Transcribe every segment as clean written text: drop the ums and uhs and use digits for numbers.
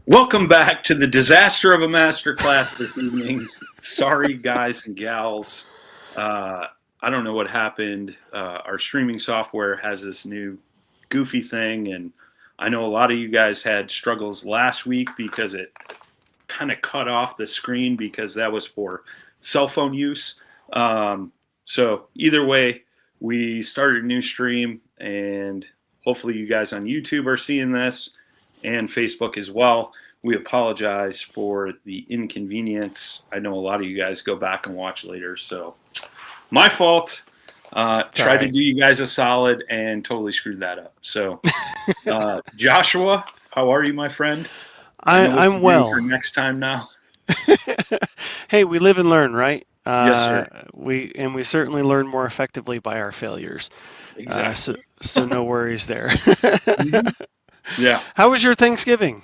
Welcome back to the disaster of a masterclass this evening. Sorry, guys and gals. I don't know what happened. Our streaming software has this new goofy thing, and I know a lot of you guys had struggles last week because it kind of cut off the screen because that was for cell phone use. So either way, we started a new stream, and hopefully you guys on YouTube are seeing this and Facebook as well. We apologize for the inconvenience. I know a lot of you guys go back and watch later, so my fault. Tried to do you guys a solid and totally screwed that up. So, Joshua, how are you, my friend? I'm well. For next time now. Hey, we live and learn, right? Yes, sir. We certainly learn more effectively by our failures. Exactly. So no worries there. Mm-hmm. Yeah. How was your Thanksgiving?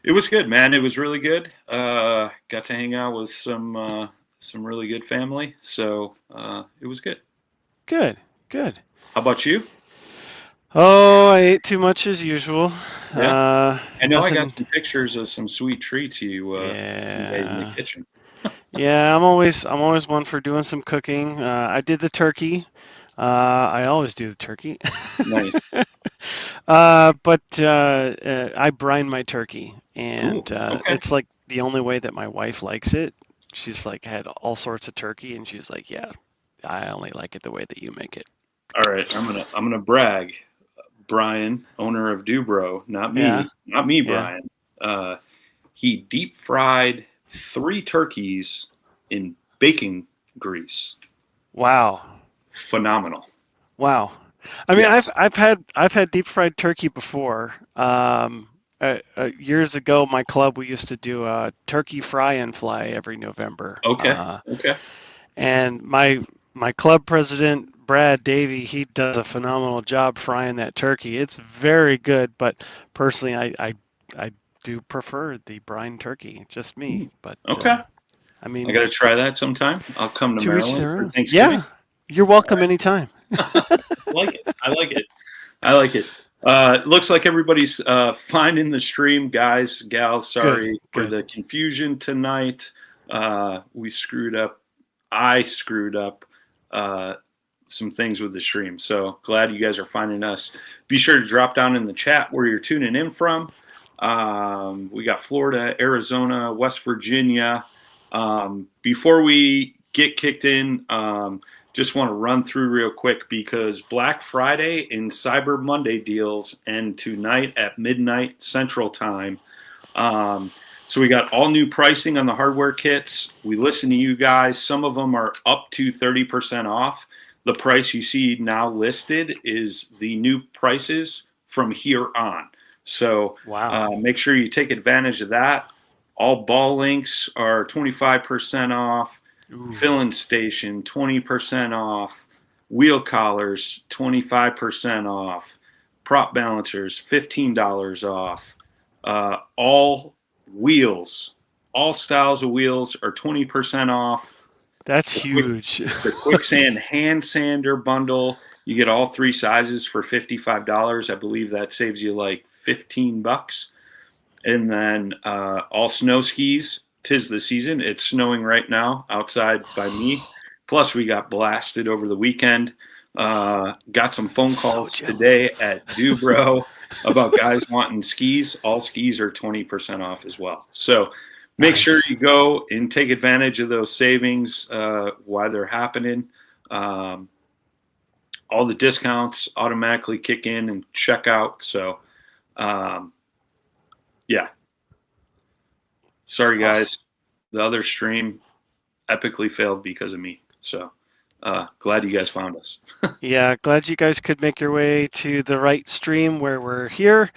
It was good, man. It was really good. Got to hang out with some really good family, so it was good. Good. How about you? Oh, I ate too much as usual. Yeah. I know nothing... I got some pictures of some sweet treats you made in the kitchen. Yeah, I'm always one for doing some cooking. I did the turkey. I always do the turkey. Nice. But I brine my turkey, and okay. It's like the only way that my wife likes it. She's like had all sorts of turkey, and she's like, "Yeah, I only like it the way that you make it." All right, I'm gonna brag. Brian, owner of Dubro, not me, Brian. Yeah. He deep fried 3 turkeys in bacon grease. Wow. Phenomenal. Wow. I mean, yes. I've had deep fried turkey before. Years ago, my club, we used to do a turkey fry and fly every November. Okay. And my club president, Brad Davey, he does a phenomenal job frying that turkey. It's very good, but personally, I do prefer the brine turkey. Just me. But okay. I mean, I got to try that sometime. I'll come to Maryland for Thanksgiving. Yeah, you're welcome anytime. I like it. It looks like everybody's fine in the stream, guys, gals. Sorry for the confusion tonight. We screwed up. I screwed up some things with the stream. So glad you guys are finding us. Be sure to drop down in the chat where you're tuning in from. We got Florida, Arizona, West Virginia. Before we get kicked in, just want to run through real quick because Black Friday and Cyber Monday deals end tonight at midnight Central Time. So we got all new pricing on the hardware kits. We listen to you guys. Some of them are up to 30% off. The price you see now listed is the new prices from here on. So make sure you take advantage of that. All ball links are 25% off. Filling station, 20% off. Wheel collars, 25% off. Prop balancers, $15 off. All wheels, all styles of wheels are 20% off. That's huge. The Quicksand hand sander bundle, you get all 3 sizes for $55. I believe that saves you like $15. And then all snow skis. 'Tis the season. It's snowing right now outside by me. Plus, we got blasted over the weekend. Got some phone calls today at Dubro about guys wanting skis. All skis are 20% off as well. So make sure you go and take advantage of those savings while they're happening. All the discounts automatically kick in and check out. So, yeah. Sorry, guys. The other stream epically failed because of me. So glad you guys found us. Yeah, glad you guys could make your way to the right stream where we're here.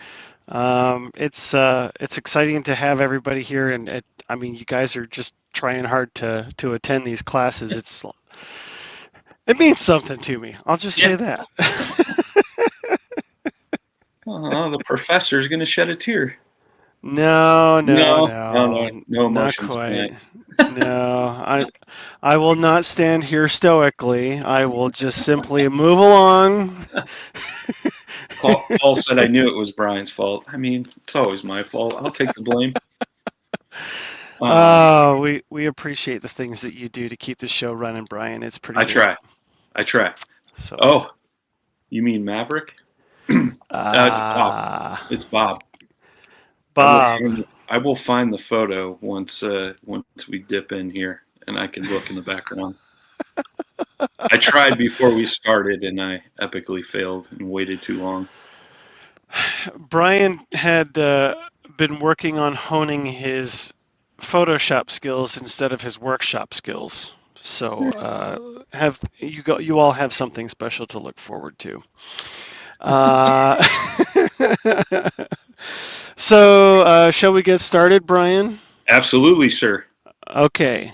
It's exciting to have everybody here, and I mean, you guys are just trying hard to attend these classes. It means something to me. I'll just say that. The professor's going to shed a tear. No emotions. Not quite. No, I will not stand here stoically. I will just simply move along. Paul said I knew it was Brian's fault. I mean, it's always my fault. I'll take the blame. We appreciate the things that you do to keep the show running, Brian. It's pretty. I try. So. Oh, you mean Maverick? It's Bob. It's Bob. Bob. I will find the photo once we dip in here, and I can look in the background. I tried before we started, and I epically failed and waited too long. Brian had been working on honing his Photoshop skills instead of his workshop skills. So you all have something special to look forward to. So shall we get started, Brian? Absolutely, sir. Okay.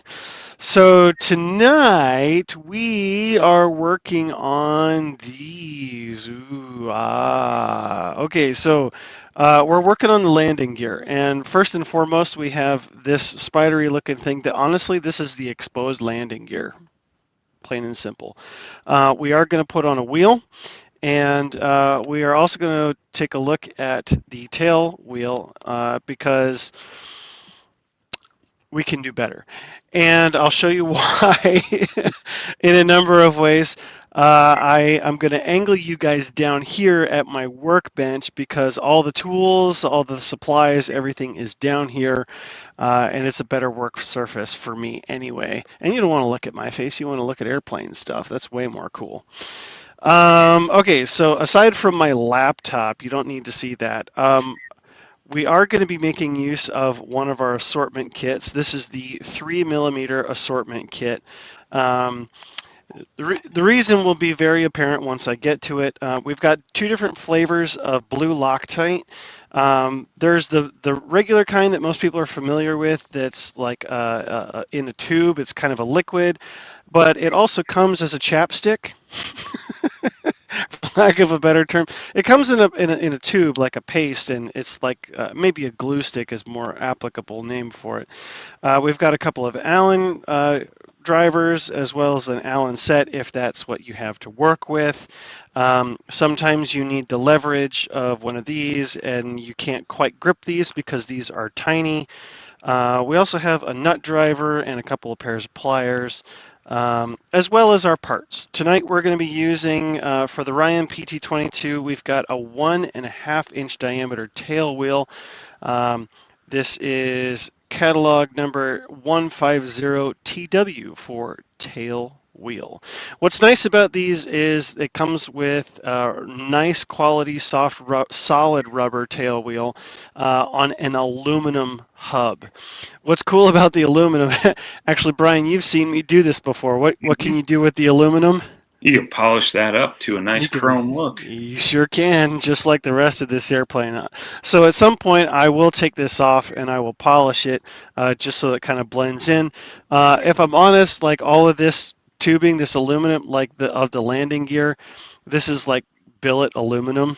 So tonight we are working on these. Okay, so we're working on the landing gear, and first and foremost we have this spidery looking thing that honestly this is the exposed landing gear, plain and simple. We are going to put on a wheel, and we are also going to take a look at the tail wheel because we can do better. And I'll show you why in a number of ways. I'm going to angle you guys down here at my workbench because all the tools, all the supplies, everything is down here, and it's a better work surface for me anyway. And you don't want to look at my face, you want to look at airplane stuff. That's way more cool. Okay, so aside from my laptop, you don't need to see that. We are going to be making use of one of our assortment kits. This is the 3mm assortment kit. The reason will be very apparent once I get to it. We've got two different flavors of blue Loctite. There's the regular kind that most people are familiar with that's like in a tube. It's kind of a liquid, but it also comes as a chapstick. For lack of a better term, it comes in a tube like a paste, and it's like maybe a glue stick is more applicable name for it. We've got a couple of Allen drivers as well as an Allen set if that's what you have to work with. Sometimes you need the leverage of one of these, and you can't quite grip these because these are tiny. We also have a nut driver and a couple of pairs of pliers. As well as our parts. Tonight we're going to be using, for the Ryan PT-22, we've got a 1.5 inch diameter tail wheel. This is catalog number 150TW for tail wheel. What's nice about these is it comes with a nice quality solid rubber tail wheel on an aluminum hub. What's cool about the aluminum, actually Brian, you've seen me do this before. What can you do with the aluminum? You can polish that up to a nice chrome look. You sure can, just like the rest of this airplane. So at some point I will take this off and I will polish it just so it kind of blends in. If I'm honest, like all of this tubing, this aluminum, like of the landing gear, this is like billet aluminum.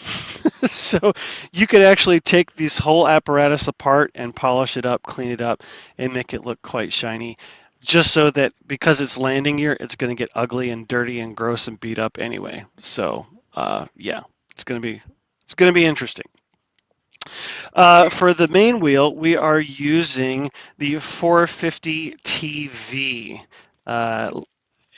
So you could actually take this whole apparatus apart and polish it up, clean it up, and make it look quite shiny. Just so that because it's landing gear, it's going to get ugly and dirty and gross and beat up anyway. So yeah, it's going to be interesting. For the main wheel, we are using the 450 TV.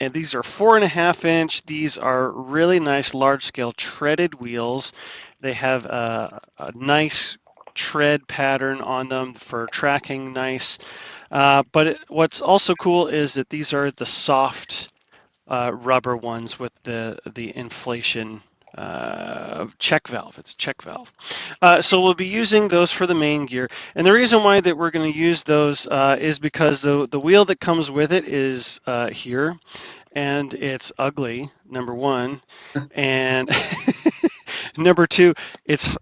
And these are 4.5 inch. These are really nice large scale treaded wheels. They have a nice tread pattern on them for tracking nice. But what's also cool is that these are the soft rubber ones with the inflation check valve. It's a check valve. So we'll be using those for the main gear. And the reason why that we're going to use those is because the wheel that comes with it is here, and it's ugly, number one, and number two, it's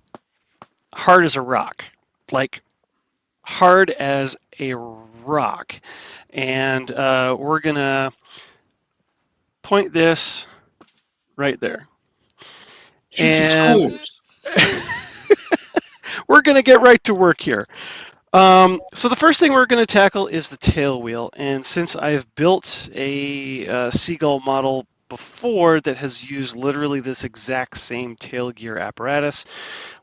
hard as a rock, like hard as a rock. And we're going to point this right there. Shoot some scores. We're going to get right to work here. So the first thing we're going to tackle is the tail wheel. And since I've built a Seagull model before that has used literally this exact same tail gear apparatus.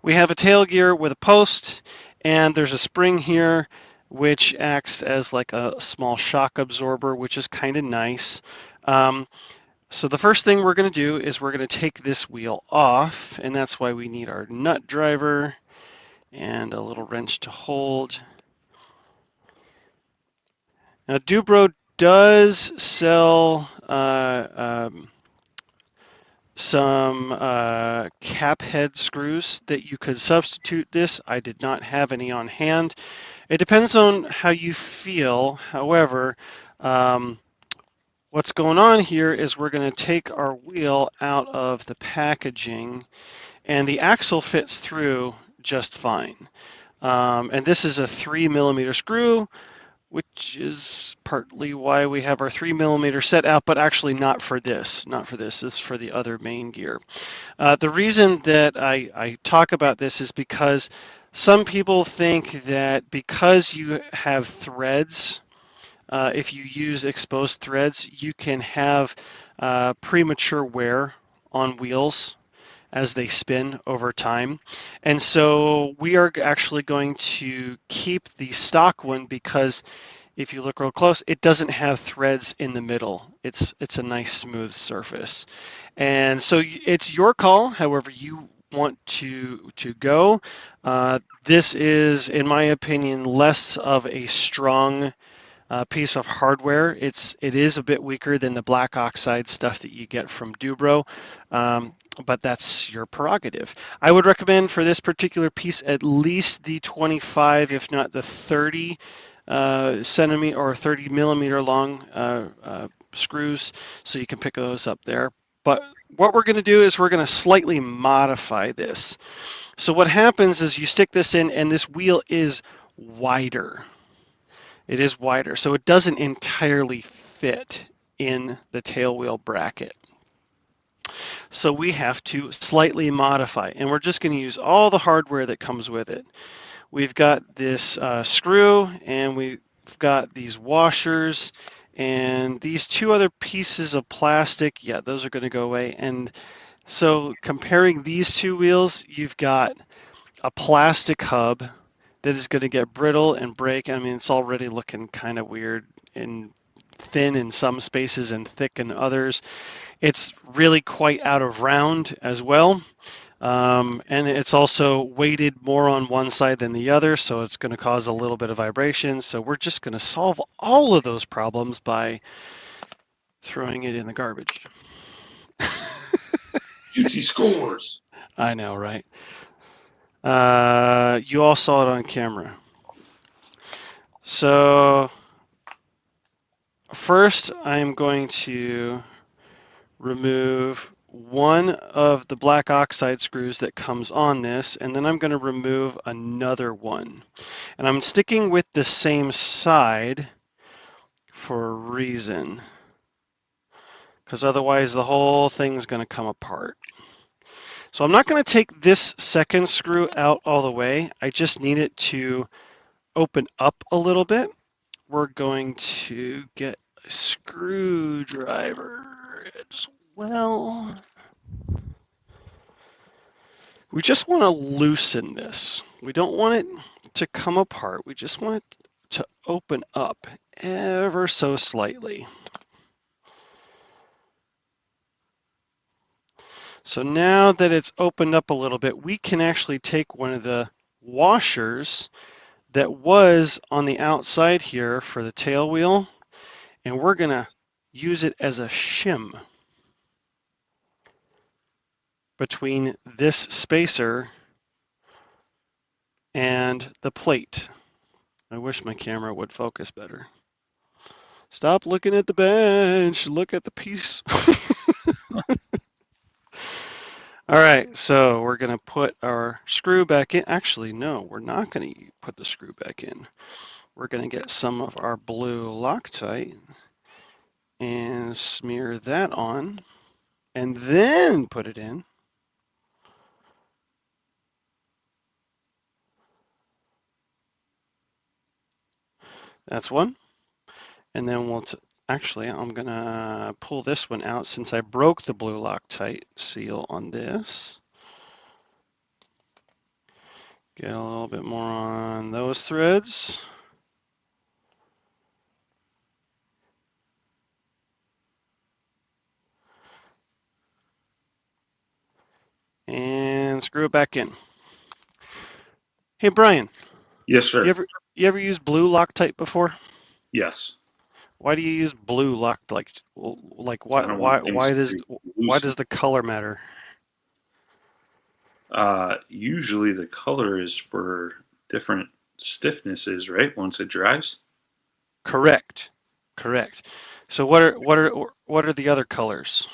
We have a tail gear with a post, and there's a spring here which acts as like a small shock absorber, which is kind of nice. So the first thing we're going to do is we're going to take this wheel off, and that's why we need our nut driver and a little wrench to hold. Now, Dubro does sell some cap head screws that you could substitute this. I did not have any on hand. It depends on how you feel. However, what's going on here is we're going to take our wheel out of the packaging, and the axle fits through just fine. And this is a 3mm screw, which is partly why we have our 3mm set out, but actually not for this. Not for this. This is for the other main gear. The reason that I talk about this is because some people think that because you have threads, if you use exposed threads, you can have premature wear on wheels as they spin over time. And so we are actually going to keep the stock one because if you look real close, it doesn't have threads in the middle. It's a nice smooth surface. And so it's your call, however you want to go. This is, in my opinion, less of a strong piece of hardware. It is a bit weaker than the black oxide stuff that you get from Dubro, but that's your prerogative. I would recommend for this particular piece at least the 25, if not the 30 centimeter or 30mm long screws, so you can pick those up there. But what we're going to do is we're going to slightly modify this. So what happens is you stick this in, and this wheel is wider. It is wider, so it doesn't entirely fit in the tail wheel bracket. So we have to slightly modify, and we're just going to use all the hardware that comes with it. We've got this screw, and we've got these washers, and these two other pieces of plastic. Yeah, those are going to go away. And so comparing these two wheels, you've got a plastic hub that is going to get brittle and break. I mean, it's already looking kind of weird and thin in some spaces and thick in others. It's really quite out of round as well. And it's also weighted more on one side than the other, so it's going to cause a little bit of vibration. So we're just going to solve all of those problems by throwing it in the garbage. QT scores. I know, right? You all saw it on camera. So first, I'm going to remove one of the black oxide screws that comes on this, and then I'm going to remove another one. And I'm sticking with the same side for a reason, because otherwise the whole thing's going to come apart. So I'm not going to take this second screw out all the way. I just need it to open up a little bit. We're going to get a screwdriver as well. We just want to loosen this. We don't want it to come apart. We just want it to open up ever so slightly. So now that it's opened up a little bit, we can actually take one of the washers that was on the outside here for the tail wheel, and we're going to use it as a shim between this spacer and the plate. I wish my camera would focus better. Stop looking at the bench, look at the piece. All right, so we're gonna put our screw back in. Actually, no, we're not gonna put the screw back in. We're gonna get some of our blue Loctite and smear that on, and then put it in. That's one. And then we'll Actually, I'm gonna pull this one out since I broke the blue Loctite seal on this. Get a little bit more on those threads. And screw it back in. Hey, Brian. Yes, sir. You ever use blue Loctite before? Yes. Why do you use blue Loctite? Like why does the color matter? Usually the color is for different stiffnesses, right? Once it dries. Correct. So what are the other colors?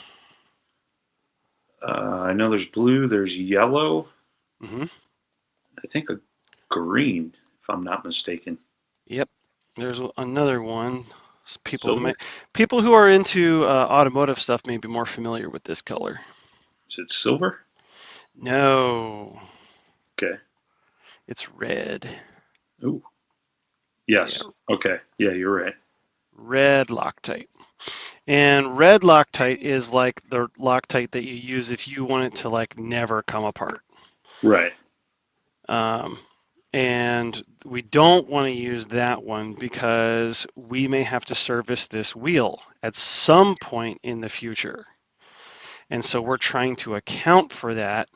I know there's blue, there's yellow, Mm-hmm. I think a green, if I'm not mistaken. Yep. There's another one. Silver? People who are into automotive stuff may be more familiar with this color. Is it silver? No. Okay. It's red. Ooh. Yes. Yeah. Okay. Yeah, you're right. Red Loctite. And red Loctite is like the Loctite that you use if you want it to like never come apart. Right. And we don't want to use that one because we may have to service this wheel at some point in the future. And so we're trying to account for that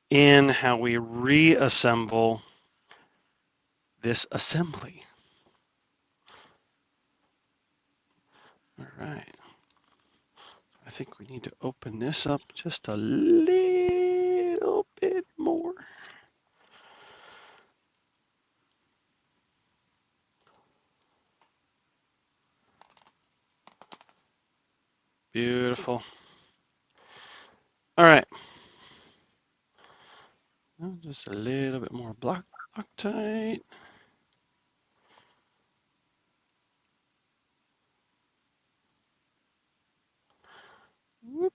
in how we reassemble this assembly. All right. I think we need to open this up just a little bit more. Beautiful. All right. Just a little bit more Loctite. Whoop.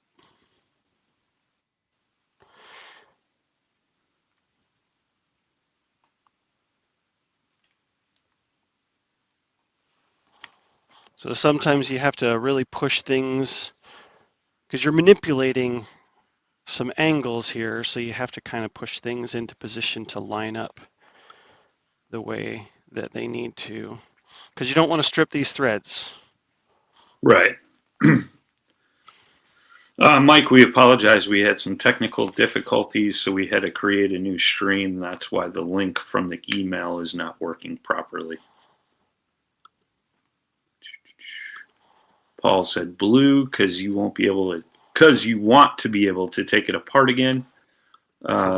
So sometimes you have to really push things because you're manipulating some angles here, so you have to kind of push things into position to line up the way that they need to, because you don't want to strip these threads. Right. Mike, we apologize. We had some technical difficulties, so we had to create a new stream. That's why the link from the email is not working properly. Paul said blue because you won't be able to, because you want to be able to take it apart again.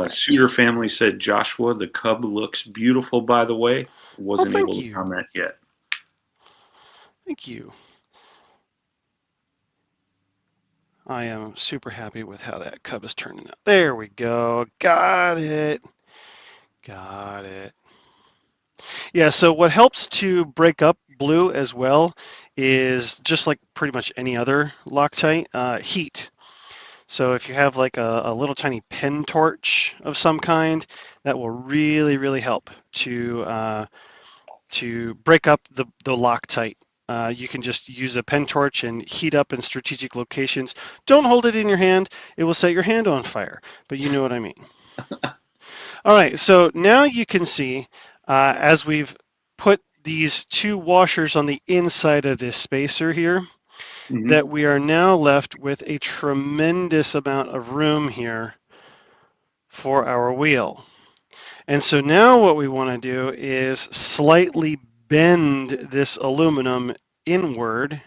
Suter family said Joshua, the cub looks beautiful, by the way. Wasn't able to comment yet. Thank you. I am super happy with how that cub is turning out. There we go. Got it. Yeah, so what helps to break up blue as well is just like pretty much any other Loctite, heat. So if you have like a little tiny pen torch of some kind, that will really help to break up the Loctite. You can just use a pen torch and heat up in strategic locations. Don't hold it in your hand. It will set your hand on fire, but you know what I mean. All right, so now you can see as we've put these two washers on the inside of this spacer here, that we are now left with a tremendous amount of room here for our wheel. And so now what we want to do is slightly bend this aluminum inward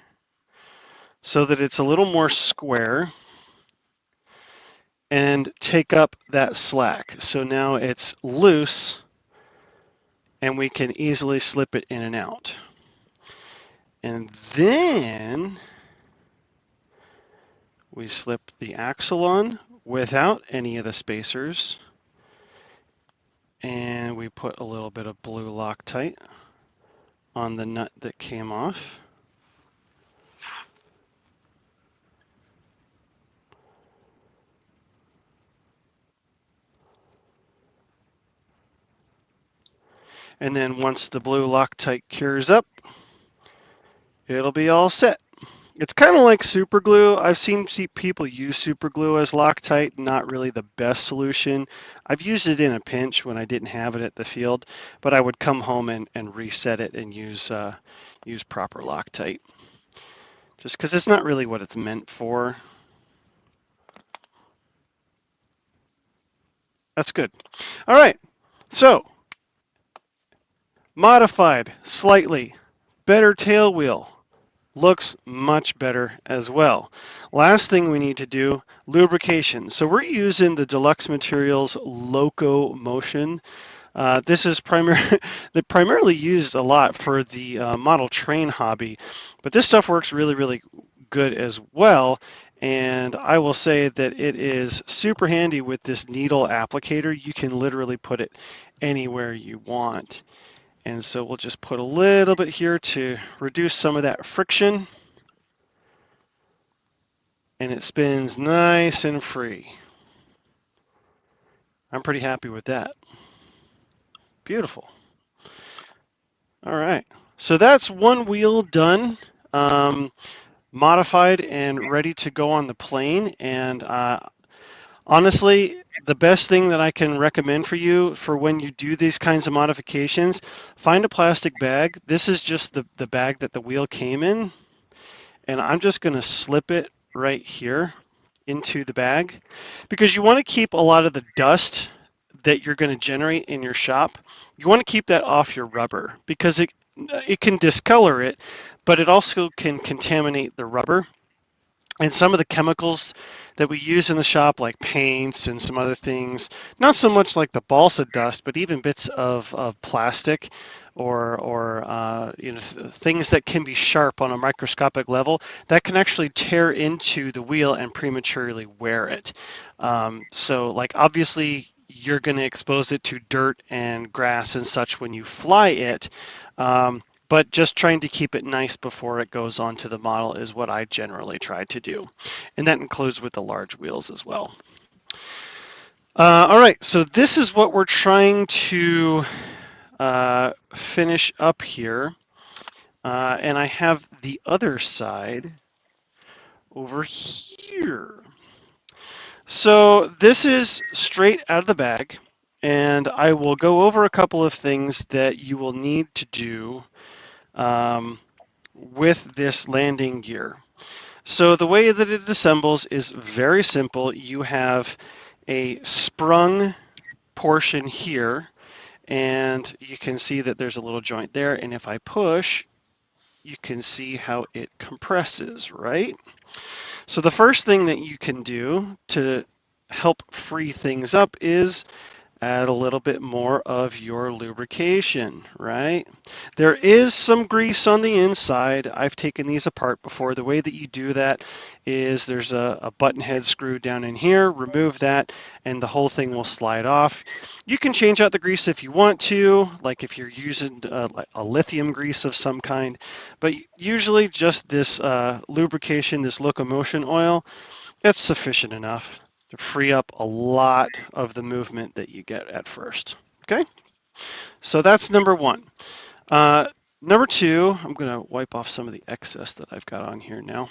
so that it's a little more square and take up that slack. So now it's loose and we can easily slip it in and out. And then we slip the axle on without any of the spacers. And we put a little bit of blue Loctite on the nut that came off. And then once the blue Loctite cures up, it'll be all set. It's kind of like super glue. I've seen people use super glue as Loctite, not really the best solution. I've used it in a pinch when I didn't have it at the field, but I would come home and reset it and use proper Loctite, just because it's not really what it's meant for. That's good. All right, so modified slightly, better tail wheel. Looks much better as well. Last thing we need to do, lubrication. So we're using the Deluxe Materials Loco Motion. This is primarily used a lot for the model train hobby, but this stuff works really, really good as well. And I will say that it is super handy with this needle applicator. You can literally put it anywhere you want. And so we'll just put a little bit here to reduce some of that friction. And it spins nice and free. I'm pretty happy with that. Beautiful. All right. So that's one wheel done, modified and ready to go on the plane. And honestly, the best thing that I can recommend for you for when you do these kinds of modifications, find a plastic bag. This is just the bag that the wheel came in. And I'm just going to slip it right here into the bag because you want to keep a lot of the dust that you're going to generate in your shop. You want to keep that off your rubber because it can discolor it, but it also can contaminate the rubber. And some of the chemicals that we use in the shop, like paints and some other things, not so much like the balsa dust, but even bits of plastic or things that can be sharp on a microscopic level, that can actually tear into the wheel and prematurely wear it. So like obviously you're going to expose it to dirt and grass and such when you fly it. But just trying to keep it nice before it goes onto the model is what I generally try to do. And that includes with the large wheels as well. All right, so this is what we're trying to finish up here. And I have the other side over here. So this is straight out of the bag. And I will go over a couple of things that you will need to do with this landing gear. So the way that it assembles is very simple. You have a sprung portion here, and you can see that there's a little joint there. And if I push, you can see how it compresses, right? So the first thing that you can do to help free things up is add a little bit more of your lubrication, right? There is some grease on the inside. I've taken these apart before. The way that you do that is there's a button head screw down in here, remove that, and the whole thing will slide off. You can change out the grease if you want to, like if you're using a lithium grease of some kind, but usually just this lubrication, this locomotion oil, that's sufficient enough to free up a lot of the movement that you get at first. Okay, so that's number one. Number two, I'm going to wipe off some of the excess that I've got on here now.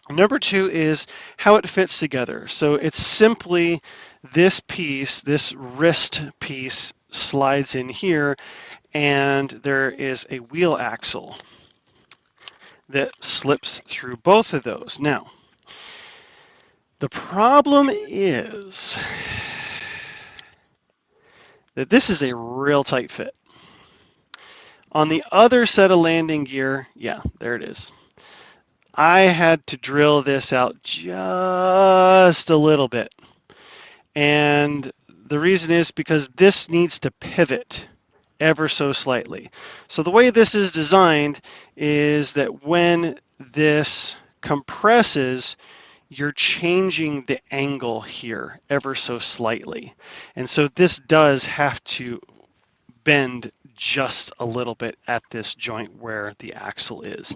Number two is how it fits together. So it's simply this piece, this wrist piece slides in here, and there is a wheel axle that slips through both of those. Now, the problem is that this is a real tight fit. On the other set of landing gear, yeah, there it is. I had to drill this out just a little bit. And the reason is because this needs to pivot ever so slightly. So the way this is designed is that when this compresses, you're changing the angle here ever so slightly. And so this does have to bend just a little bit at this joint where the axle is.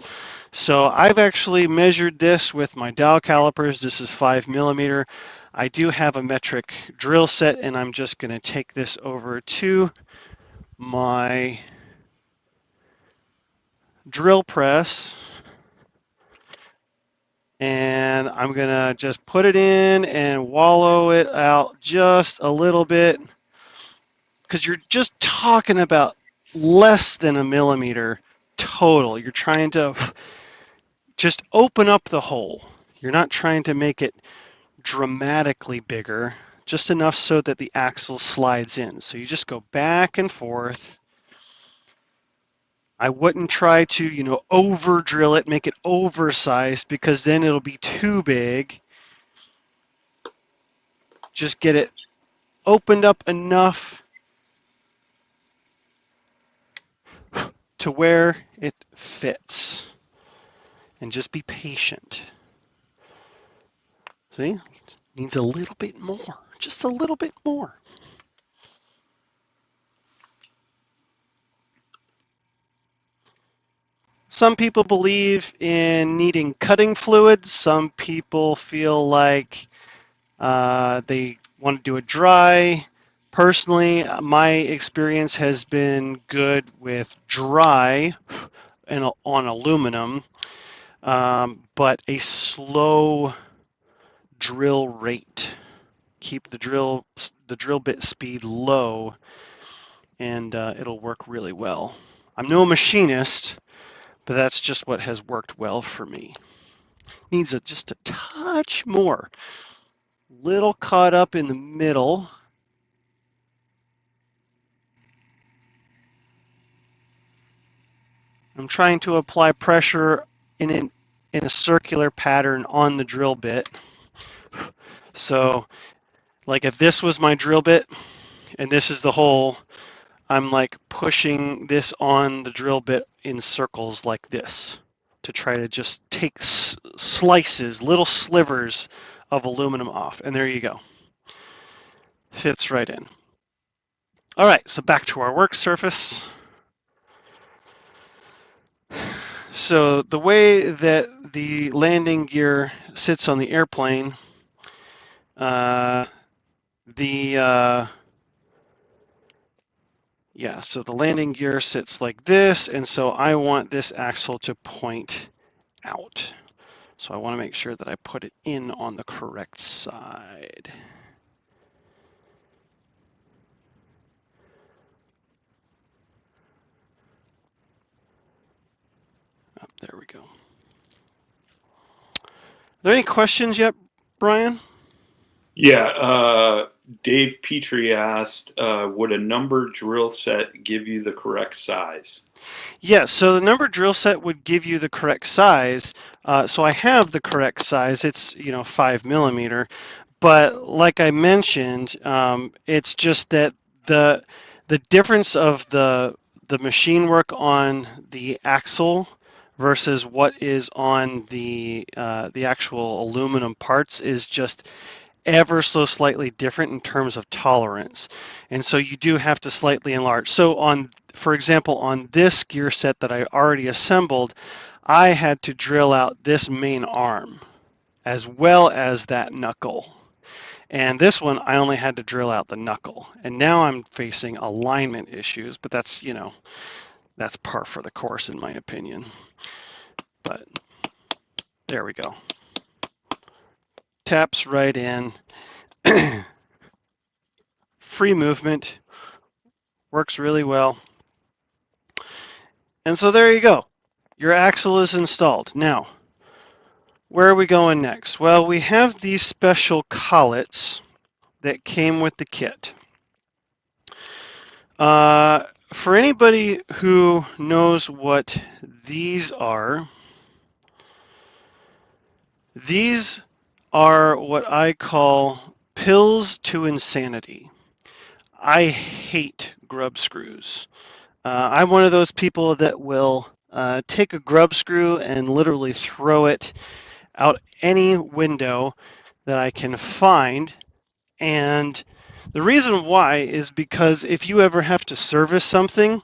So I've actually measured this with my dowel calipers. This is 5mm. I do have a metric drill set, and I'm just going to take this over to my drill press, and I'm gonna just put it in and wallow it out just a little bit, because you're just talking about less than a millimeter total. You're trying to just open up the hole. You're not trying to make it dramatically bigger, just enough so that the axle slides in. So you just go back and forth. I wouldn't try to, over drill it, make it oversized, because then it'll be too big. Just get it opened up enough to where it fits. And just be patient. See? Needs a little bit more, just a little bit more. Some people believe in needing cutting fluid. Some people feel like they want to do it dry. Personally, my experience has been good with dry and on aluminum, but a slow drill rate. Keep the drill bit speed low, and it'll work really well. I'm no machinist, but that's just what has worked well for me. Needs just a touch more. Little caught up in the middle. I'm trying to apply pressure in a circular pattern on the drill bit. So, like if this was my drill bit and this is the hole, I'm like pushing this on the drill bit in circles like this to try to just take slices, little slivers of aluminum off. And there you go. Fits right in. All right, so back to our work surface. So the way that the landing gear sits on the airplane, so the landing gear sits like this, and so I want this axle to point out. So I want to make sure that I put it in on the correct side. Oh, there we go. Are there any questions yet, Brian? Yeah, Dave Petrie asked, would a number drill set give you the correct size? Yes, so the number drill set would give you the correct size. So I have the correct size. It's 5 millimeter, but like I mentioned, it's just that the difference of the machine work on the axle versus what is on the actual aluminum parts is just ever so slightly different in terms of tolerance, and so you do have to slightly enlarge. So for example, on this gear set that I already assembled, I had to drill out this main arm as well as that knuckle, and this one I only had to drill out the knuckle, and now I'm facing alignment issues, but that's that's par for the course in my opinion. But there we go. Taps right in. Free movement. Works really well. And so there you go. Your axle is installed. Now, where are we going next? Well, we have these special collets that came with the kit. For anybody who knows what these are what I call pills to insanity. I hate grub screws. I'm one of those people that will take a grub screw and literally throw it out any window that I can find. And the reason why is because if you ever have to service something,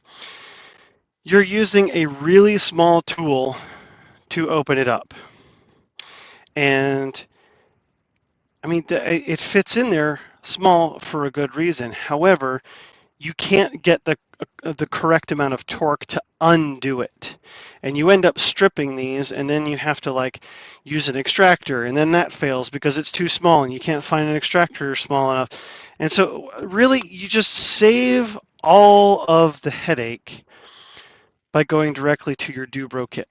you're using a really small tool to open it up. And I mean, it fits in there small for a good reason. However, you can't get the correct amount of torque to undo it. And you end up stripping these, and then you have to like use an extractor, and then that fails because it's too small and you can't find an extractor small enough. And so really you just save all of the headache by going directly to your Dubro kit.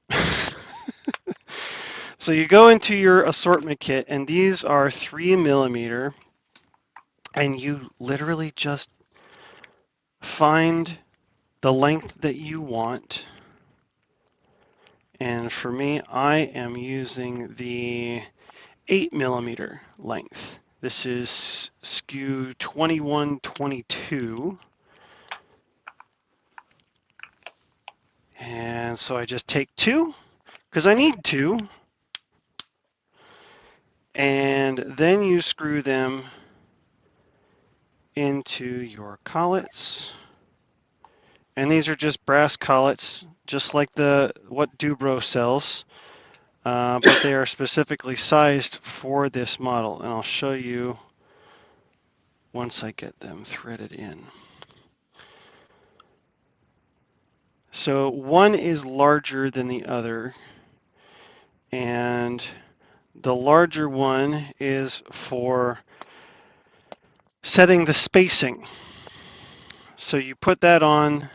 So you go into your assortment kit, and these are 3mm, and you literally just find the length that you want. And for me, I am using the 8mm length. This is SKU 2122. And so I just take 2, because I need 2. And then you screw them into your collets. And these are just brass collets, just like what Dubro sells, but they are specifically sized for this model. And I'll show you once I get them threaded in. So one is larger than the other, and the larger one is for setting the spacing. So you put that on,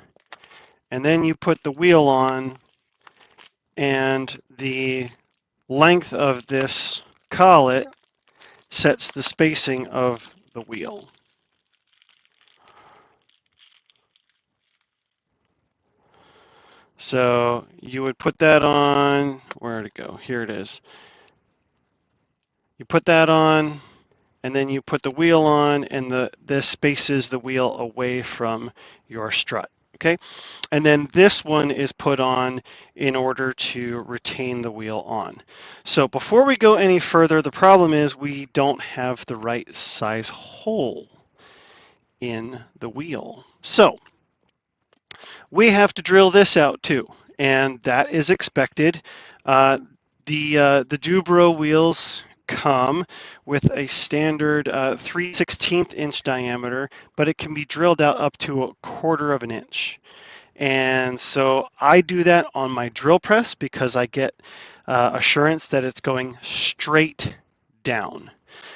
and then you put the wheel on, and the length of this collet sets the spacing of the wheel. So you would put that on, where'd it go? Here it is. You put that on, and then you put the wheel on, and this spaces the wheel away from your strut. Okay, and then this one is put on in order to retain the wheel on. So before we go any further, the problem is we don't have the right size hole in the wheel. So we have to drill this out too, and that is expected. The Dubro wheels come with a standard 3/16 inch diameter, but it can be drilled out up to 1/4 of an inch. And so I do that on my drill press because I get assurance that it's going straight down.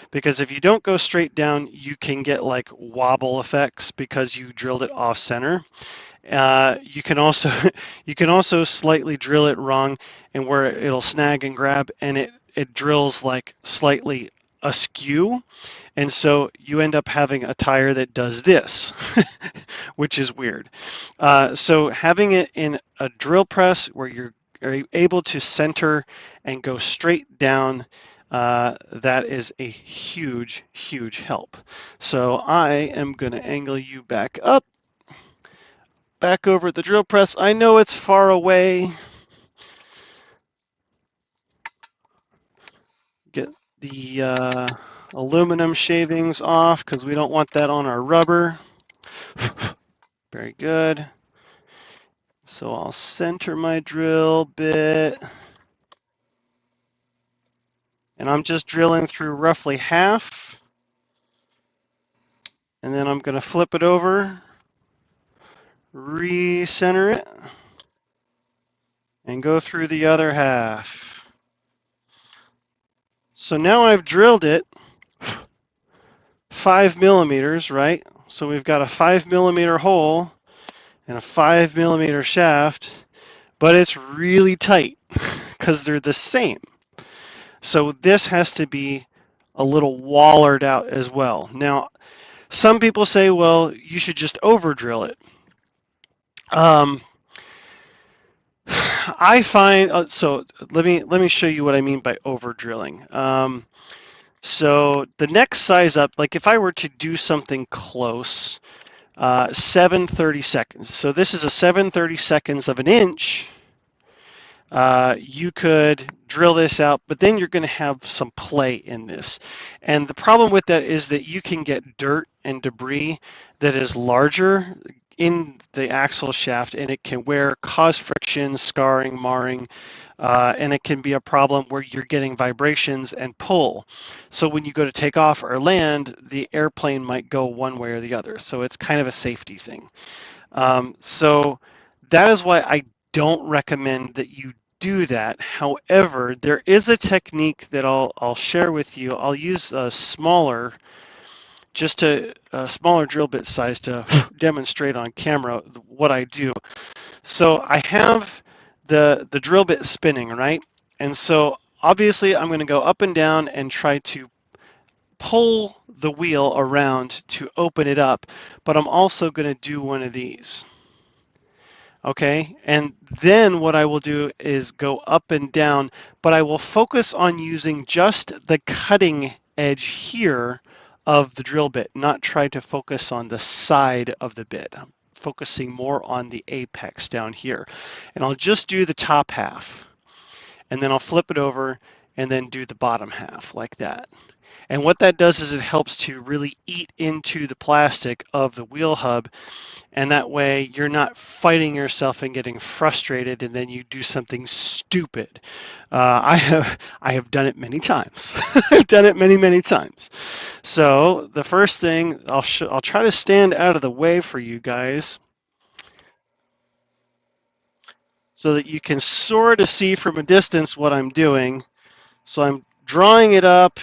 Because if you don't go straight down, you can get like wobble effects because you drilled it off center. You can also slightly drill it wrong, and where it'll snag and grab, and it drills like slightly askew, and so you end up having a tire that does this, which is weird. So having it in a drill press where you're able to center and go straight down, that is a huge, huge help. So I am going to angle you back up, back over at the drill press. I know it's far away. Get the aluminum shavings off because we don't want that on our rubber. Very good. So I'll center my drill bit. And I'm just drilling through roughly half. And then I'm going to flip it over, recenter it, and go through the other half. So now I've drilled it 5mm, right? So we've got a 5mm hole and a 5mm shaft, but it's really tight because they're the same. So this has to be a little wallered out as well. Now, some people say, well, you should just over drill it. I find, so let me show you what I mean by over drilling. So the next size up, like if I were to do something close, 7/32. So this is a 7/32 of an inch. You could drill this out, but then you're going to have some play in this. And the problem with that is that you can get dirt and debris that is larger in the axle shaft, and it can cause friction, scarring, marring, and it can be a problem where you're getting vibrations and pull. So when you go to take off or land, the airplane might go one way or the other. So it's kind of a safety thing. So that is why I don't recommend that you do that. However, there is a technique that I'll share with you. I'll use a smaller drill bit size to demonstrate on camera what I do. So I have the drill bit spinning, right? And so obviously I'm going to go up and down and try to pull the wheel around to open it up, but I'm also going to do one of these. Okay, and then what I will do is go up and down, but I will focus on using just the cutting edge here of the drill bit, not try to focus on the side of the bit. I'm focusing more on the apex down here. And I'll just do the top half, and then I'll flip it over and then do the bottom half like that. And what that does is it helps to really eat into the plastic of the wheel hub, and that way you're not fighting yourself and getting frustrated and then you do something stupid. I have done it many times. I've done it many times. So the first thing, I'll try to stand out of the way for you guys so that you can sort of see from a distance what I'm doing. So I'm drawing it up,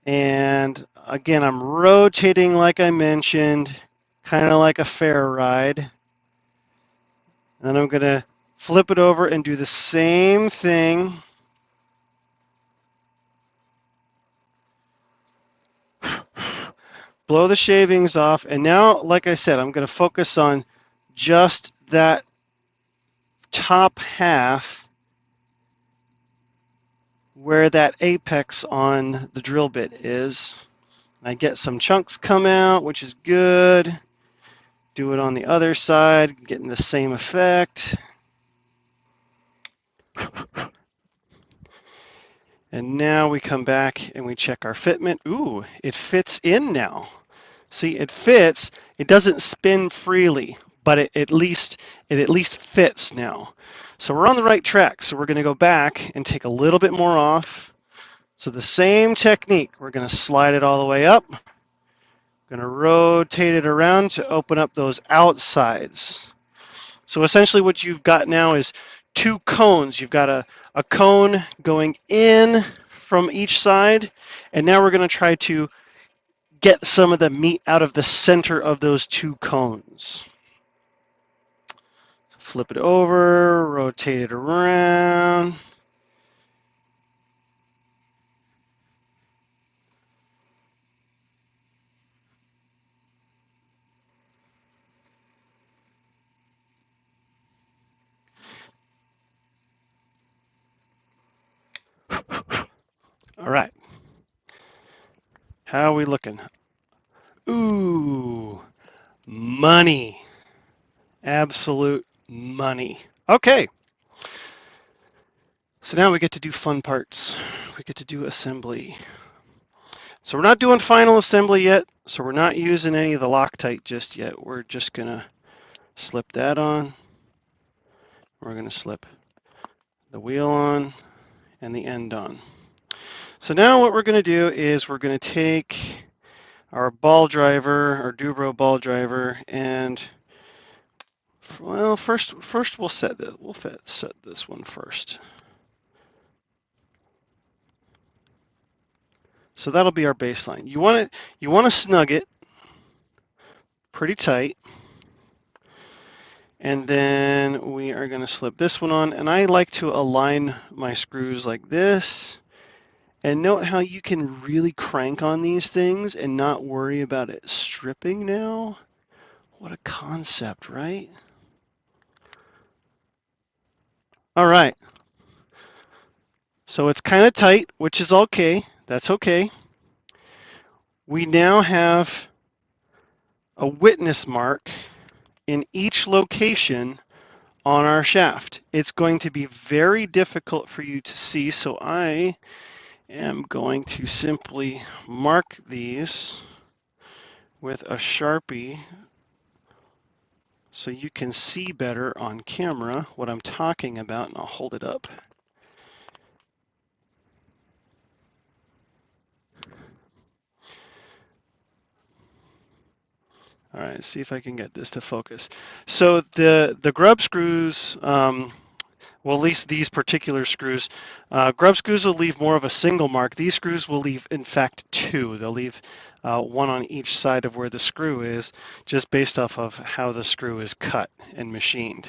and again, I'm rotating like I mentioned, kind of like a fair ride. And I'm going to flip it over and do the same thing. Blow the shavings off. And now, like I said, I'm going to focus on just that top half where that apex on the drill bit is. I get some chunks come out, which is good. Do it on the other side, getting the same effect. And now we come back and we check our fitment. Ooh, it fits in now. See, it fits. It doesn't spin freely, but it at least fits now. So we're on the right track. So we're going to go back and take a little bit more off. So the same technique. We're going to slide it all the way up. Going to rotate it around to open up those outsides. So essentially what you've got now is two cones. You've got a cone going in from each side, and now we're going to try to get some of the meat out of the center of those two cones. So flip it over, rotate it around. All right. How are we looking? Ooh, money. Absolute money. Okay. So now we get to do fun parts. We get to do assembly. So we're not doing final assembly yet. So we're not using any of the Loctite just yet. We're just going to slip that on. We're going to slip the wheel on and the end on. So now what we're going to do is we're going to take our ball driver, our Dubro ball driver, and well, first we'll set this. We'll set this one first. So that'll be our baseline. You want to snug it pretty tight. And then we are going to slip this one on, and I like to align my screws like this. And note how you can really crank on these things and not worry about it stripping now. What a concept, right? All right. So it's kind of tight, which is okay. That's okay. We now have a witness mark in each location on our shaft. It's going to be very difficult for you to see, so I am going to simply mark these with a Sharpie so you can see better on camera what I'm talking about, and I'll hold it up. All right, see if I can get this to focus. So the grub screws, well, at least these particular screws, grub screws will leave more of a single mark. These screws will leave, in fact, two. They'll leave one on each side of where the screw is, just based off of how the screw is cut and machined.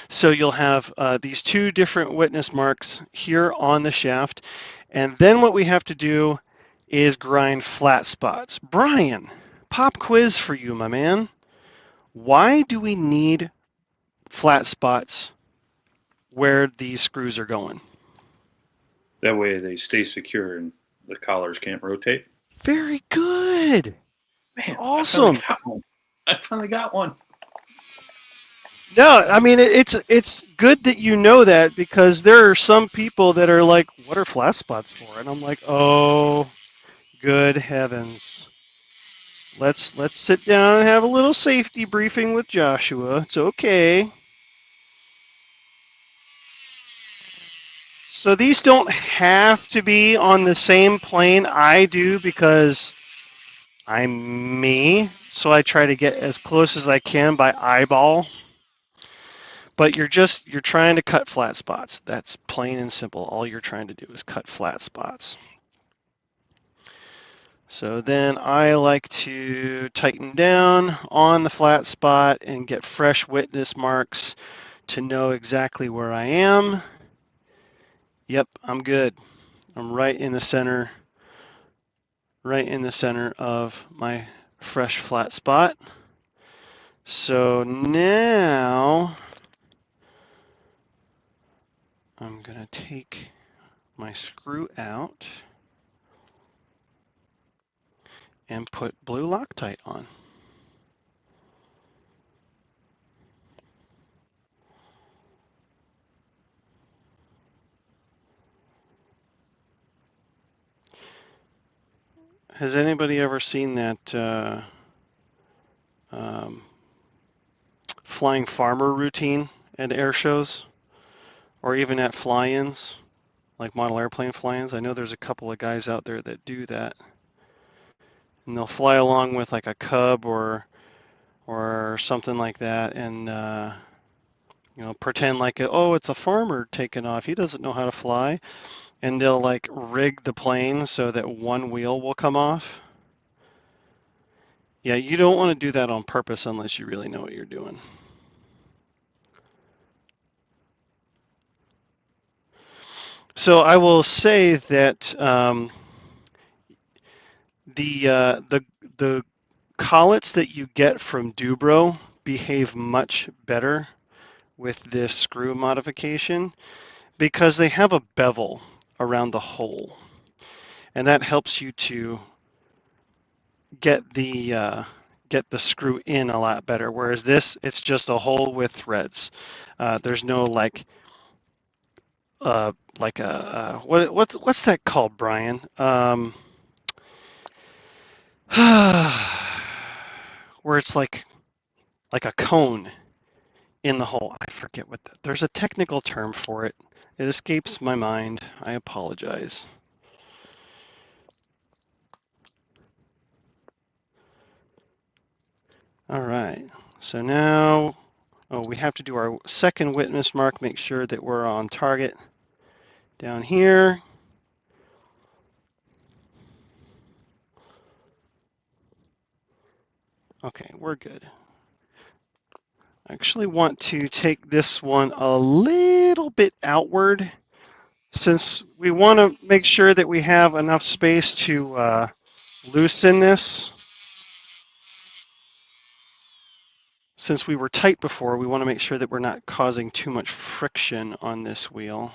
So you'll have these two different witness marks here on the shaft, and then what we have to do is grind flat spots. Brian, pop quiz for you, my man. Why do we need flat spots where these screws are going? That way they stay secure and the collars can't rotate. Very good. Man, awesome. I finally got one. No, I mean, it's good that you know that, because there are some people that are like, what are flat spots for? And I'm like, oh, good heavens. Let's sit down and have a little safety briefing with Joshua. It's okay. So these don't have to be on the same plane. I do because I'm me, so I try to get as close as I can by eyeball. But you're trying to cut flat spots. That's plain and simple. All you're trying to do is cut flat spots. So then I like to tighten down on the flat spot and get fresh witness marks to know exactly where I am. Yep, I'm good. I'm right in the center of my fresh flat spot. So now I'm going to take my screw out and put blue Loctite on. Has anybody ever seen that flying farmer routine at air shows, or even at fly-ins, like model airplane fly-ins? I know there's a couple of guys out there that do that, and they'll fly along with like a cub or something like that, and you know, pretend like, oh, it's a farmer taking off. He doesn't know how to fly, and they'll like rig the plane so that one wheel will come off. Yeah, you don't want to do that on purpose unless you really know what you're doing. So I will say that the collets that you get from Dubro behave much better with this screw modification because they have a bevel around the hole, and that helps you to get the screw in a lot better. Whereas this, it's just a hole with threads. There's no like a what's that called, Brian? Where it's like a cone in the hole. I forget what there's a technical term for it. It escapes my mind. I apologize. All right. So now, we have to do our second witness mark. Make sure that we're on target down here. Okay, we're good. I actually want to take this one a little bit outward, since we want to make sure that we have enough space to loosen this. Since we were tight before, we want to make sure that we're not causing too much friction on this wheel.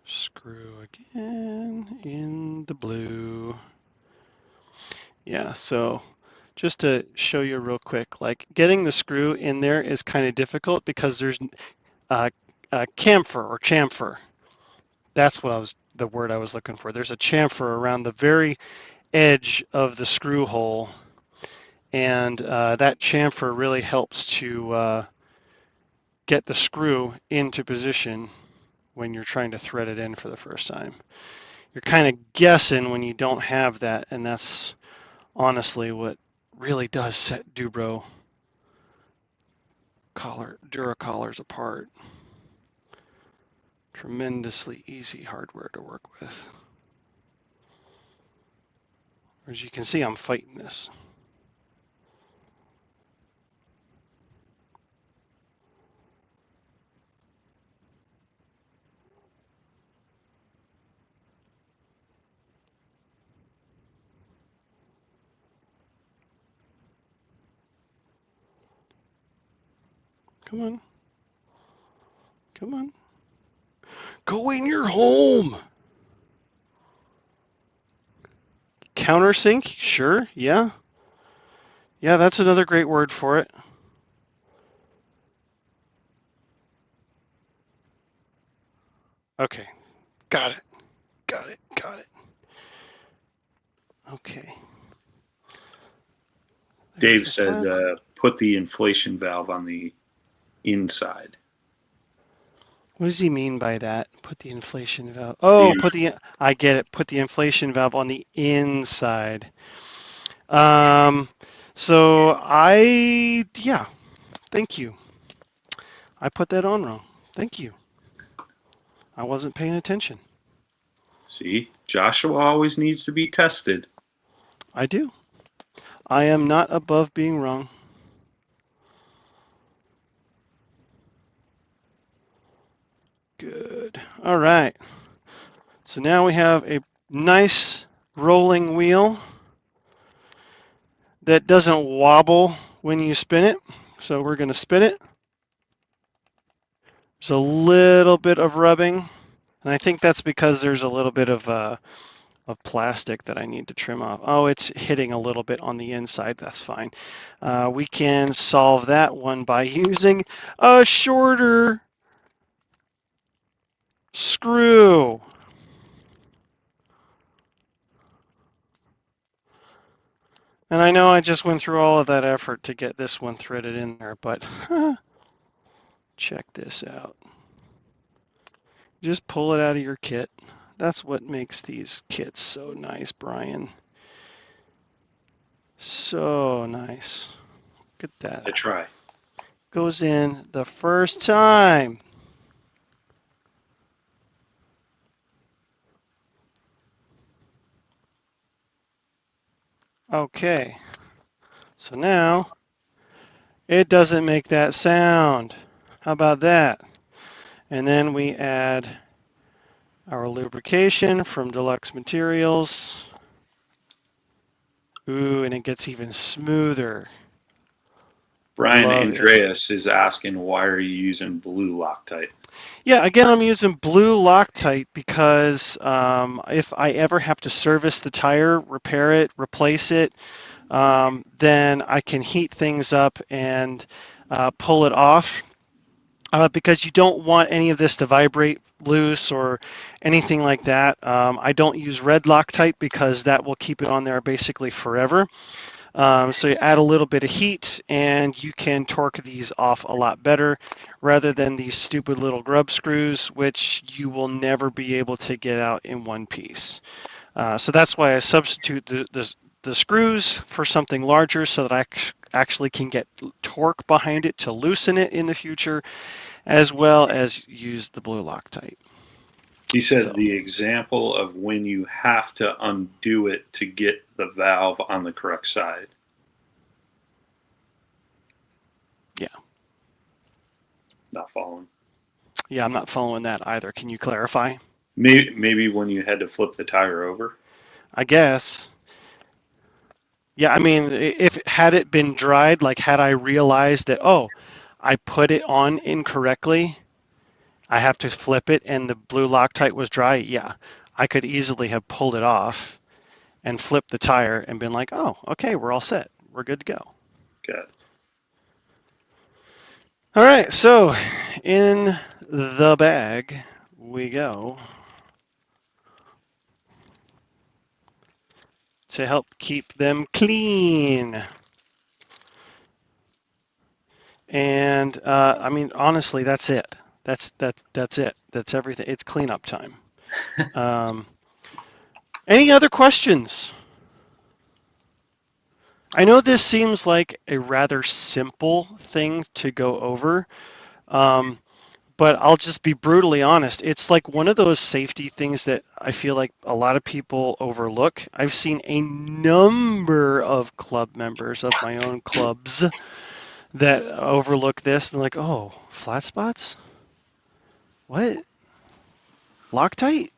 Screw again in the blue. Yeah, so just to show you real quick, like getting the screw in there is kind of difficult because there's chamfer or chamfer. That's what the word I was looking for. There's a chamfer around the very edge of the screw hole, and that chamfer really helps to get the screw into position when you're trying to thread it in for the first time. You're kind of guessing when you don't have that, and that's honestly what really does set Dubro Dura collars apart. Tremendously easy hardware to work with. As you can see, I'm fighting this. Come on. Come on. Go in your home. Countersink? Sure, yeah. Yeah, that's another great word for it. Okay, got it. Got it. Got it. Okay. Dave said put the inflation valve on the inside. What does he mean by that? Put the inflation valve. Oh, I get it. Put the inflation valve on the inside. So yeah, thank you. I put that on wrong. Thank you. I wasn't paying attention. See, Joshua always needs to be tested. I do. I am not above being wrong. Good. All right. So now we have a nice rolling wheel that doesn't wobble when you spin it. So we're going to spin it. There's a little bit of rubbing, and I think that's because there's a little bit of plastic that I need to trim off. Oh, it's hitting a little bit on the inside. That's fine. We can solve that one by using a shorter screw. And I know I just went through all of that effort to get this one threaded in there, but check this out. Just pull it out of your kit. That's what makes these kits so nice, Brian. So nice. Look at that. I try. Goes in the first time. Okay. So now it doesn't make that sound. How about that? And then we add our lubrication from Deluxe Materials. Ooh, and it gets even smoother. Brian Andreas is asking, why are you using blue Loctite? Yeah, again, I'm using blue Loctite because if I ever have to service the tire, repair it, replace it, then I can heat things up and pull it off. Because you don't want any of this to vibrate loose or anything like that. I don't use red Loctite because that will keep it on there basically forever. So you add a little bit of heat and you can torque these off a lot better rather than these stupid little grub screws, which you will never be able to get out in one piece. So that's why I substitute the screws for something larger so that I actually can get torque behind it to loosen it in the future, as well as use the blue Loctite. He said the example of when you have to undo it to get the valve on the correct side. Yeah. Not following. Yeah, I'm not following that either. Can you clarify? Maybe when you had to flip the tire over. I guess. Yeah, I mean, had it been dried, like had I realized that, oh, I put it on incorrectly, I have to flip it, and the blue Loctite was dry, yeah, I could easily have pulled it off and flipped the tire and been like, oh, okay, we're all set. We're good to go. Good. All right, so in the bag we go to help keep them clean. And I mean, honestly, that's it. That's it. That's everything. It's cleanup time. Any other questions? I know this seems like a rather simple thing to go over, but I'll just be brutally honest. It's like one of those safety things that I feel like a lot of people overlook. I've seen a number of club members of my own clubs that overlook this and like, oh, flat spots? What? Loctite?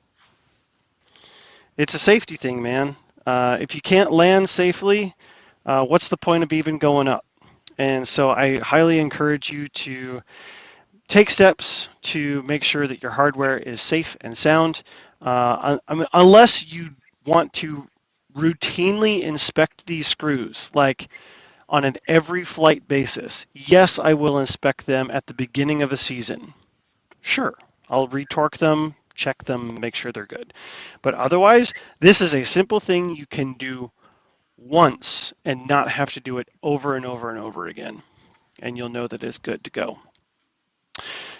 It's a safety thing, man. If you can't land safely, what's the point of even going up? And so I highly encourage you to take steps to make sure that your hardware is safe and sound. I mean, unless you want to routinely inspect these screws, like on an every flight basis. Yes, I will inspect them at the beginning of a season. Sure, I'll retorque them, check them, make sure they're good. But otherwise, this is a simple thing you can do once and not have to do it over and over and over again. And you'll know that it's good to go.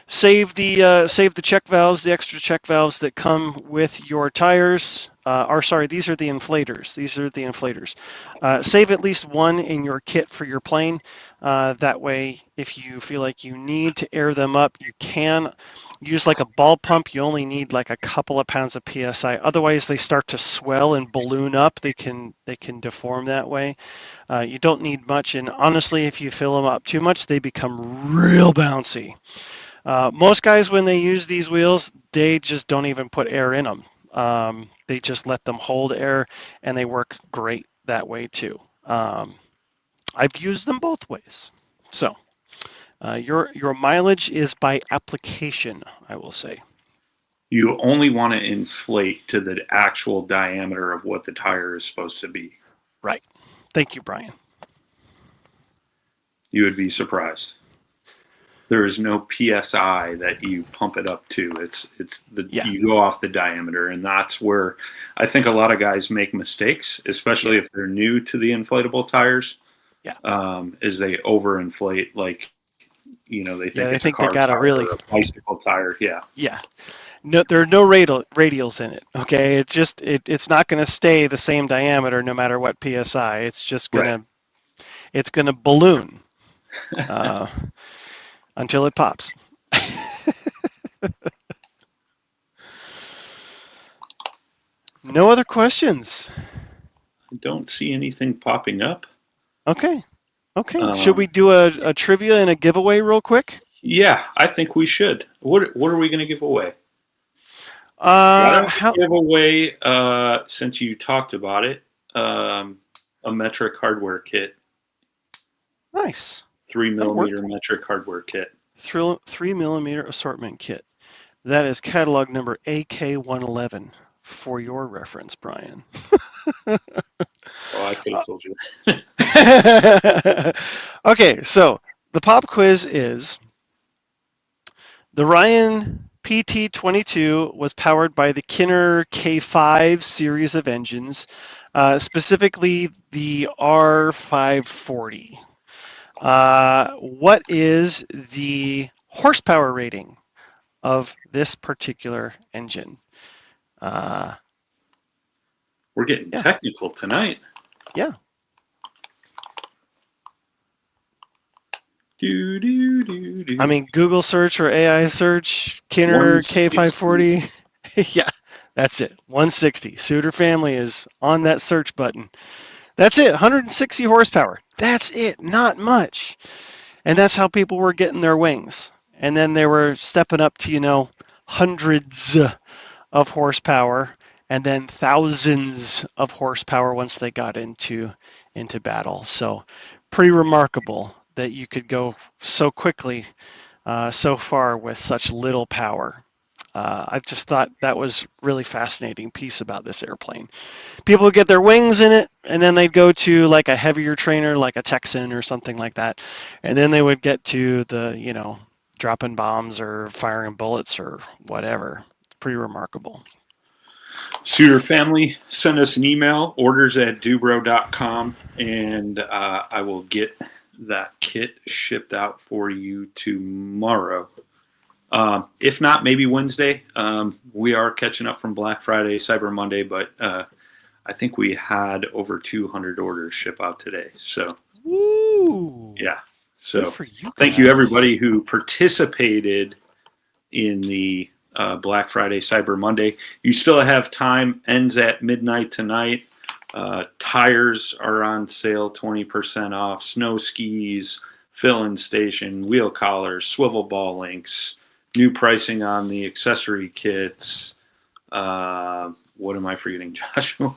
Save the check valves, the extra check valves that come with your tires. These are the inflators. These are the inflators. Save at least one in your kit for your plane. That way, if you feel like you need to air them up, you can use like a ball pump. You only need like a couple of pounds of PSI. Otherwise, they start to swell and balloon up. They can deform that way. You don't need much. And honestly, if you fill them up too much, they become real bouncy. Most guys, when they use these wheels, they just don't even put air in them. They just let them hold air, and they work great that way too. I've used them both ways. So your mileage is by application, I will say. You only want to inflate to the actual diameter of what the tire is supposed to be. Right. Thank you, Brian. You would be surprised. There is no PSI that you pump it up to. You go off the diameter, and that's where I think a lot of guys make mistakes, especially if they're new to the inflatable tires. Yeah. Is they overinflate, like they think they got a really or a bicycle tire. Yeah. Yeah. No, there are no radials in it. Okay, it's just it's not going to stay the same diameter no matter what PSI. It's just gonna balloon. Until it pops. No other questions? I don't see anything popping up. Okay. Should we do a trivia and a giveaway real quick? Yeah, I think we should. What are we going to give away? Give away, since you talked about it, a metric hardware kit. Nice. 3mm metric hardware kit. 3mm assortment kit. That is catalog number AK111 for your reference, Brian. Oh, I could have told you. Okay, so the pop quiz is the Ryan PT-22 was powered by the Kinner K5 series of engines, specifically the R540. What is the horsepower rating of this particular engine? We're getting technical tonight. Yeah. I mean, Google search or AI search, Kinner K540. Yeah, that's it. 160. Suitor family is on that search button. That's it. 160 horsepower. That's it. Not much. And that's how people were getting their wings. And then they were stepping up to, hundreds of horsepower and then thousands of horsepower once they got into battle. So pretty remarkable that you could go so quickly, so far with such little power. I just thought that was really fascinating piece about this airplane. People would get their wings in it, and then they'd go to like a heavier trainer, like a Texan or something like that, and then they would get to the, dropping bombs or firing bullets or whatever. It's pretty remarkable. Suitor family, send us an email, orders@dubro.com, and I will get that kit shipped out for you tomorrow. If not, maybe Wednesday. We are catching up from Black Friday, Cyber Monday, but I think we had over 200 orders ship out today. So, woo! Yeah. So, for you thank you everybody who participated in the Black Friday, Cyber Monday. You still have time. Ends at midnight tonight. Tires are on sale, 20% off. Snow skis, fill-in station, wheel collars, swivel ball links. New pricing on the accessory kits. What am I forgetting, Joshua?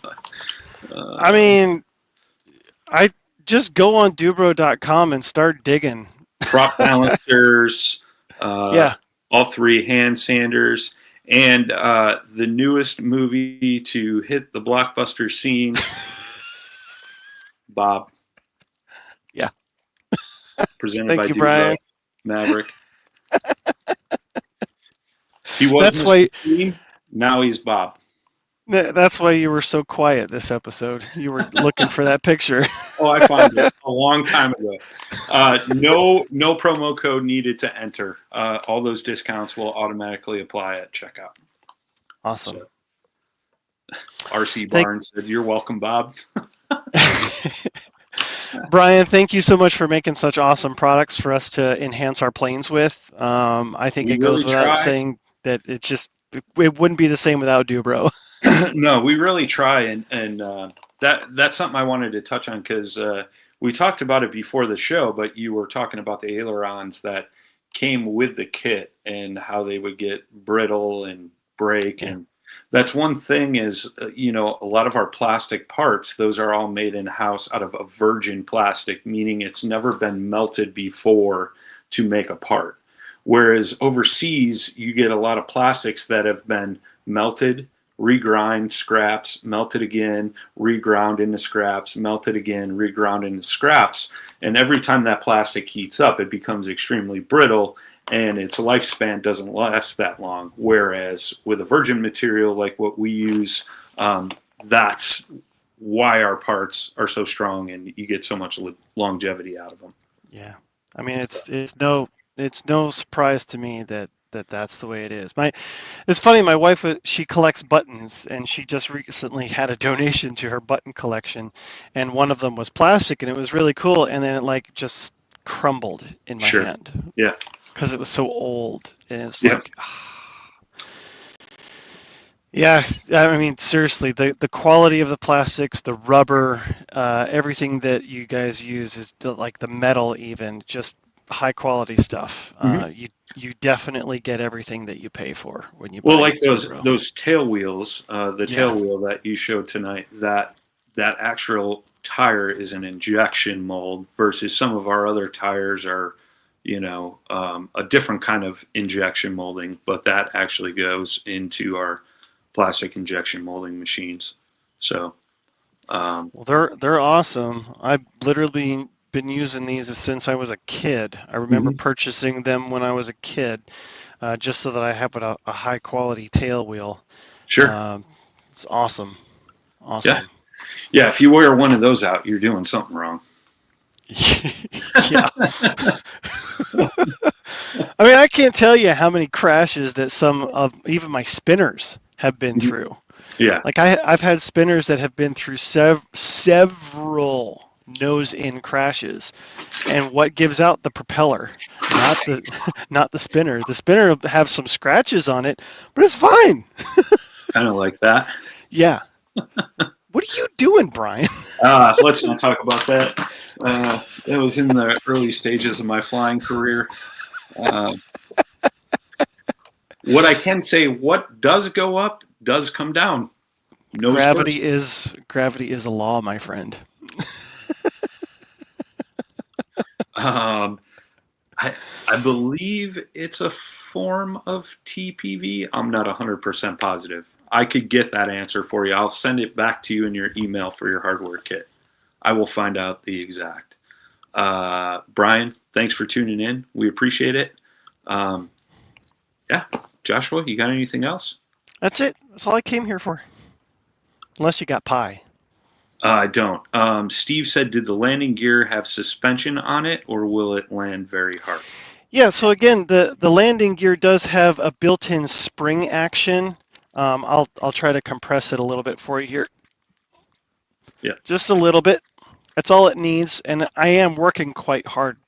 I just go on Dubro.com and start digging. Prop balancers. Yeah. All 3 hand sanders. And the newest movie to hit the blockbuster scene, Bob. Yeah. Presented Thank by you, Dubro, Brian. Maverick. He was That's why. Scene, now he's Bob. That's why you were so quiet this episode. You were looking for that picture. Oh, I found it a long time ago. No promo code needed to enter. All those discounts will automatically apply at checkout. Awesome. So, RC Barnes said, "You're welcome, Bob." Brian, thank you so much for making such awesome products for us to enhance our planes with. I think it goes without saying that it wouldn't be the same without Dubro. No, we really try, and that's something I wanted to touch on because we talked about it before the show, but you were talking about the ailerons that came with the kit and how they would get brittle and break. Yeah. And that's one thing is, a lot of our plastic parts, those are all made in-house out of a virgin plastic, meaning it's never been melted before to make a part. Whereas overseas, you get a lot of plastics that have been melted, regrind, scraps, melted again, reground into scraps, melted again, reground into scraps. And every time that plastic heats up, it becomes extremely brittle and its lifespan doesn't last that long. Whereas with a virgin material like what we use, that's why our parts are so strong and you get so much longevity out of them. Yeah. I mean, it's no surprise to me that's the way it is. It's funny. My wife, she collects buttons, and she just recently had a donation to her button collection, and one of them was plastic, and it was really cool. And then it just crumbled in my hand. Yeah. Because it was so old, and it's like, yeah. I mean, seriously, the quality of the plastics, the rubber, everything that you guys use is like the metal, even just high quality stuff. Mm-hmm. You definitely get everything that you pay for when you buy. Well, like those tail wheels, tail wheel that you showed tonight, that actual tire is an injection mold versus some of our other tires are, a different kind of injection molding, but that actually goes into our plastic injection molding machines. So, well, they're awesome. I've literally been using these since I was a kid. I remember purchasing them when I was a kid, just so that I have a high quality tail wheel. Sure. It's awesome. Yeah. If you wear one of those out, you're doing something wrong. Yeah. I mean, I can't tell you how many crashes that some of even my spinners have been through. Yeah. Like I've had spinners that have been through several nose-in crashes, and what gives out the propeller, not the spinner. The spinner will have some scratches on it, but it's fine. Kind of like that. Yeah. What are you doing, Brian? Let's not talk about that. That was in the early stages of my flying career. What I can say, what does go up does come down. Gravity is a law, my friend. I believe it's a form of TPV. I'm not 100% positive. I could get that answer for you. I'll send it back to you in your email for your hardware kit. I will find out the exact. Brian, thanks for tuning in. We appreciate it. Yeah, Joshua, you got anything else? That's it. That's all I came here for. Unless you got pie. I don't. Steve said, did the landing gear have suspension on it, or will it land very hard? Yeah, so again, the landing gear does have a built-in spring action. I'll try to compress it a little bit for you here. Yeah. Just a little bit. That's all it needs, and I am working quite hard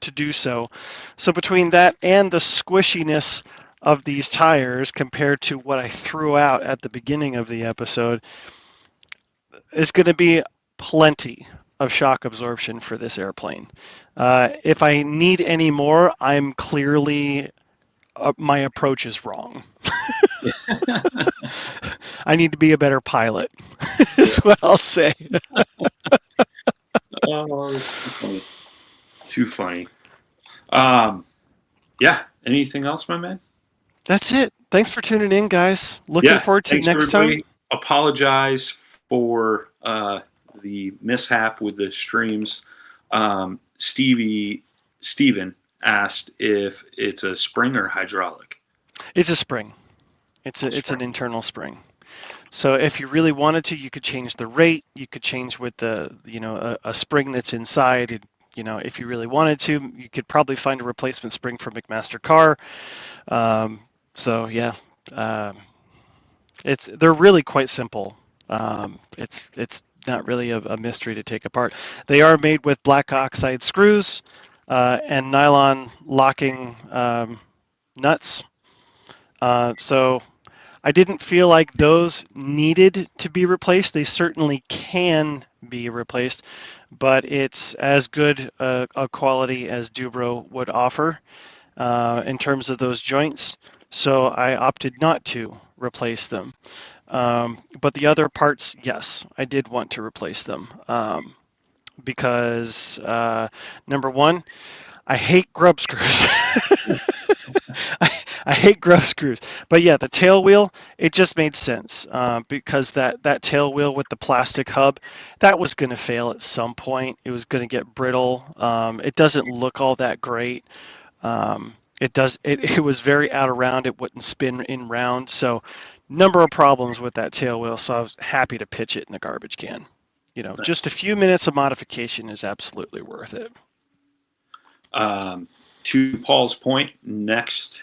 to do so. So between that and the squishiness of these tires compared to what I threw out at the beginning of the episode, is going to be plenty of shock absorption for this airplane. If I need any more, I'm clearly, my approach is wrong. I need to be a better pilot, is what I'll say. Oh, it's too funny. Too funny. Yeah, anything else, my man? That's it. Thanks for tuning in, guys. Looking forward to next time. Apologize for the mishap with the streams. Steven asked if it's a spring or hydraulic. It's a spring. It's an internal spring. So if you really wanted to, you could change the rate. You could change with the a spring that's inside. If you really wanted to, you could probably find a replacement spring for McMaster car. So yeah, they're really quite simple. It's not really a mystery to take apart. They are made with black oxide screws and nylon locking nuts. So I didn't feel like those needed to be replaced. They certainly can be replaced, but it's as good a quality as Dubro would offer in terms of those joints. So I opted not to replace them. But the other parts, yes, I did want to replace them because number one, I hate grub screws. I hate grub screws. But yeah, the tail wheel, it just made sense because that tail wheel with the plastic hub, that was going to fail at some point. It was going to get brittle. It doesn't look all that great. It was very out of round. It wouldn't spin in round. So number of problems with that tail wheel. So I was happy to pitch it in the garbage can. Nice. Just a few minutes of modification is absolutely worth it. To Paul's point, next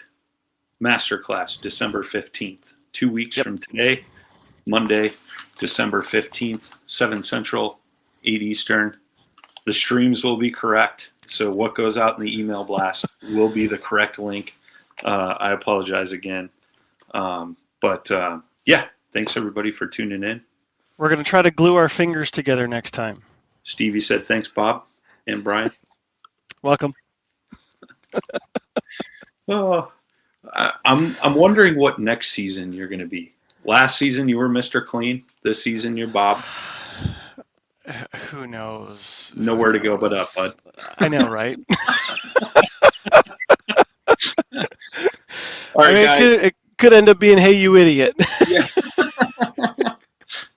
MasterClass, December 15th, 2 weeks from today, Monday, December 15th, 7 Central, 8 Eastern. The streams will be correct. So what goes out in the email blast will be the correct link. I apologize again. But thanks everybody for tuning in. We're going to try to glue our fingers together next time. Stevie said thanks, Bob and Brian. Welcome. I'm wondering what next season you're going to be. Last season you were Mr. Clean. This season you're Bob. Who knows? Nowhere to go but up, bud. I know, right? All right, guys. It could end up being, hey, you idiot. Yeah.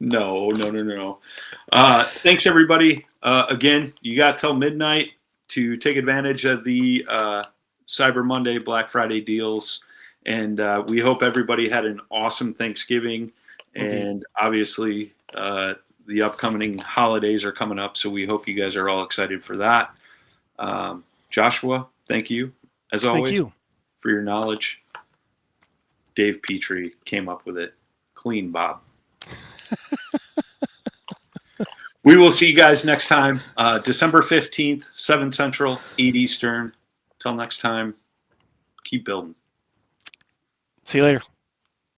No. Thanks, everybody. Again, you got till midnight to take advantage of the Cyber Monday, Black Friday deals. And we hope everybody had an awesome Thanksgiving. And obviously, the upcoming holidays are coming up. So we hope you guys are all excited for that. Joshua, thank you, as always, for your knowledge. Dave Petrie came up with it. Clean, Bob. We will see you guys next time. December 15th, 7 Central, 8 Eastern. Till next time, keep building. See you later.